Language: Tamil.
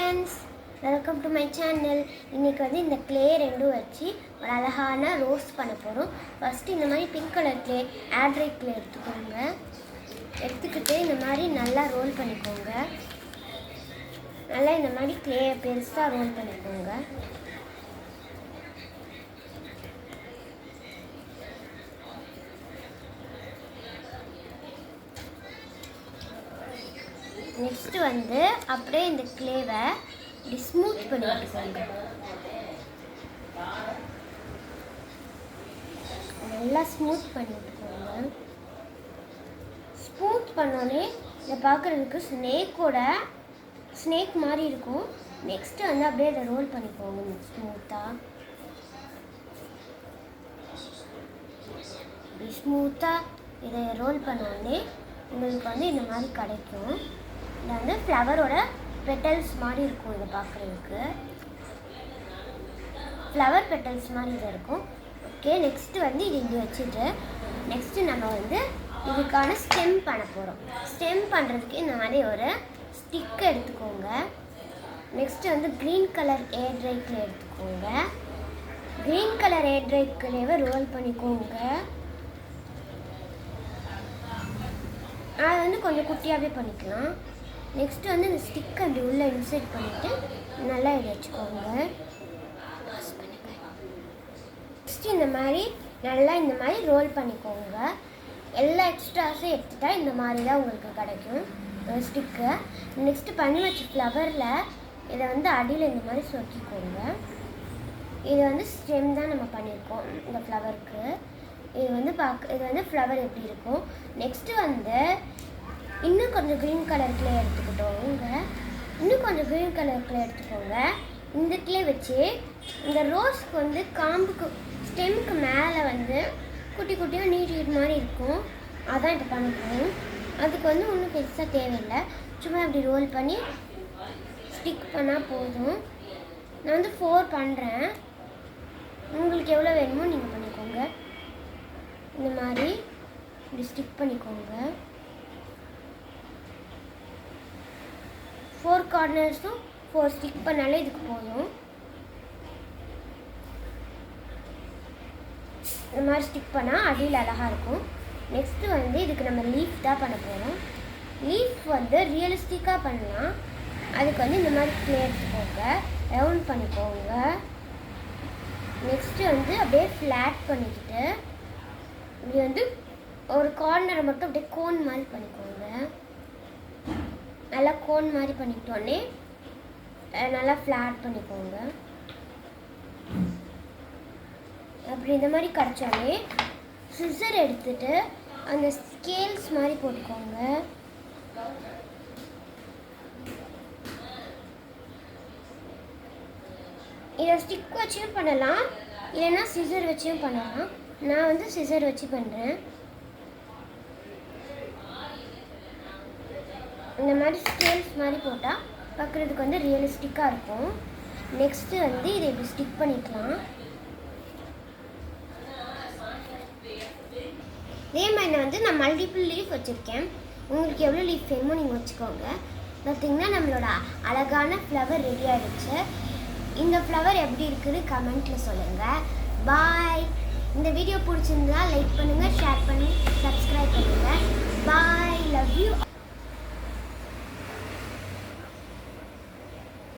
friends, welcome to my channel. இன்னைக்கு வந்து இந்த clay ரெண்டும் வச்சு ஒரு அழகான ரோஸ் பண்ண போறோம். ஃபர்ஸ்ட் இந்த மாதிரி பிங்க் கலர் clay ஆட்ரைட் clay எடுத்துக்கோங்க. எடுத்துக்கிட்டு இந்த மாதிரி நல்லா ரோல் பண்ணிக்கோங்க. நல்லா இந்த மாதிரி clay பெருசா ரோல் பண்ணிக்கோங்க. நெக்ஸ்ட் வந்து அப்படியே இந்த கிளேவை இப்படி ஸ்மூத் பண்ணி விட்டுக்கோங்க. நல்லா ஸ்மூத் பண்ணி விட்டுக்கோங்க. ஸ்மூத் பண்ணோடனே இதை பார்க்குறதுக்கு ஸ்னேக் மாதிரி இருக்கும். நெக்ஸ்ட்டு வந்து அப்படியே இதை ரோல் பண்ணிக்கோங்க ஸ்மூத்தாக. இப்படி ஸ்மூத்தாக இதை ரோல் பண்ணோடனே உங்களுக்கு வந்து இந்த மாதிரி கிடைக்கும். இது வந்து ஃப்ளவரோட பெட்டல்ஸ் மாதிரி இருக்கும். இதை பார்க்குறதுக்கு ஃப்ளவர் பெட்டல்ஸ் மாதிரி இது இருக்கும். ஓகே, நெக்ஸ்ட்டு வந்து இது இங்கே வச்சுட்டு நெக்ஸ்ட்டு நம்ம வந்து இதுக்கான ஸ்டெம் பண்ண போகிறோம். ஸ்டெம் பண்ணுறதுக்கு இந்த மாதிரி ஒரு ஸ்டிக் எடுத்துக்கோங்க. நெக்ஸ்ட்டு வந்து green colour air dry clay எடுத்துக்கோங்க. க்ரீன் கலர் ஏர் ட்ரை கிளேவை ரோல் பண்ணிக்கோங்க. அதை வந்து கொஞ்சம் குட்டியாகவே பண்ணிக்கலாம். நெக்ஸ்ட்டு வந்து இந்த ஸ்டிக் அப்படி உள்ளே இன்சர்ட் பண்ணிவிட்டு நல்லா இதை வச்சுக்கோங்க. நெக்ஸ்ட்டு இந்த மாதிரி நல்லா இந்த மாதிரி ரோல் பண்ணிக்கோங்க. எல்லா எக்ஸ்ட்ராஸும் எடுத்துட்டா இந்த மாதிரி தான் உங்களுக்கு கிடைக்கும் ஸ்டிக்கு. நெக்ஸ்ட்டு பண்ணி வச்ச ஃப்ளவரில் இதை வந்து அடியில் இந்த மாதிரி சொக்கிக்கோங்க. இது வந்து ஸ்டெம் தான் நம்ம பண்ணியிருக்கோம் இந்த ஃப்ளவருக்கு. இது வந்து ஃப்ளவர் எப்படி இருக்கும். நெக்ஸ்ட்டு வந்து இன்னும் கொஞ்சம் க்ரீன் கலர் கிளே எடுத்துக்கிட்டோங்க. இன்னும் கொஞ்சம் க்ரீன் கலர் கிளே எடுத்துக்கோங்க. இந்த கிளே வச்சு இந்த ரோஸ்க்கு வந்து காம்புக்கு ஸ்டெம்க்கு மேலே வந்து குட்டி குட்டியாக நீட் மாதிரி இருக்கும். அதான் இப்போ பண்ணிக்கணும். அதுக்கு வந்து ஒன்றும் பெருசாக தேவையில்லை. சும்மா இப்படி ரோல் பண்ணி ஸ்டிக் பண்ணால் போதும். நான் வந்து 4 பண்ணுறேன். உங்களுக்கு எவ்வளோ வேணுமோ நீங்கள் பண்ணிக்கோங்க. இந்த மாதிரி இப்படி ஸ்டிக் பண்ணிக்கோங்க. 4 கார்னர்ஸும் 4 ஸ்டிக் பண்ணாலே இதுக்கு போதும். இந்த மாதிரி ஸ்டிக் பண்ணால் அடியில் அழகாக இருக்கும். நெக்ஸ்ட்டு வந்து இதுக்கு நம்ம லீஃப் தான் பண்ண போகிறோம். லீஃப் வந்து ரியலிஸ்டிக்காக பண்ணலாம். அதுக்கு வந்து இந்த மாதிரி கிளே எடுத்துக்கோங்க. ரவுண்ட் பண்ணிக்கோங்க. நெக்ஸ்ட்டு வந்து அப்படியே ஃப்ளாட் பண்ணிக்கிட்டு இப்படி வந்து ஒரு கார்னரை மட்டும் அப்படியே கோன் மாதிரி பண்ணிக்கோங்க. நல்லா கோன் மாதிரி பண்ணிக்கிட்டோன்னே நல்லா ஃப்ளாட் பண்ணிக்கோங்க. அப்படி இந்த மாதிரி கிடச்சாலே சிசர் எடுத்துட்டு அந்த ஸ்கேல்ஸ் மாதிரி போட்டுக்கோங்க. இதை ஸ்டிக் வச்சும் பண்ணலாம், இல்லைன்னா சிசர் வச்சும் பண்ணலாம். நான் வந்து சிசர் வச்சு பண்ணுறேன். இந்த மாதிரி ஸ்கேல்ஸ் மாதிரி போட்டால் பார்க்குறதுக்கு வந்து ரியலிஸ்டிக்காக இருக்கும். நெக்ஸ்ட்டு வந்து இதை இப்படி ஸ்டிக் பண்ணிக்கலாம். இதே மாதிரி வந்து நான் மல்டிபிள் லீஃப் வச்சுருக்கேன். உங்களுக்கு எவ்வளோ லீஃப் வேணுமோ நீங்கள் வச்சுக்கோங்க. பார்த்திங்கன்னா நம்மளோட அழகான ஃப்ளவர் ரெடி ஆகிடுச்சு. இந்த ஃப்ளவர் எப்படி இருக்குன்னு கமெண்ட்டில் சொல்லுங்கள். பாய். இந்த வீடியோ பிடிச்சிருந்தா லைக் பண்ணுங்கள், ஷேர் பண்ணுங்கள், சப்ஸ்கிரைப் பண்ணுங்கள். பாய். Love you.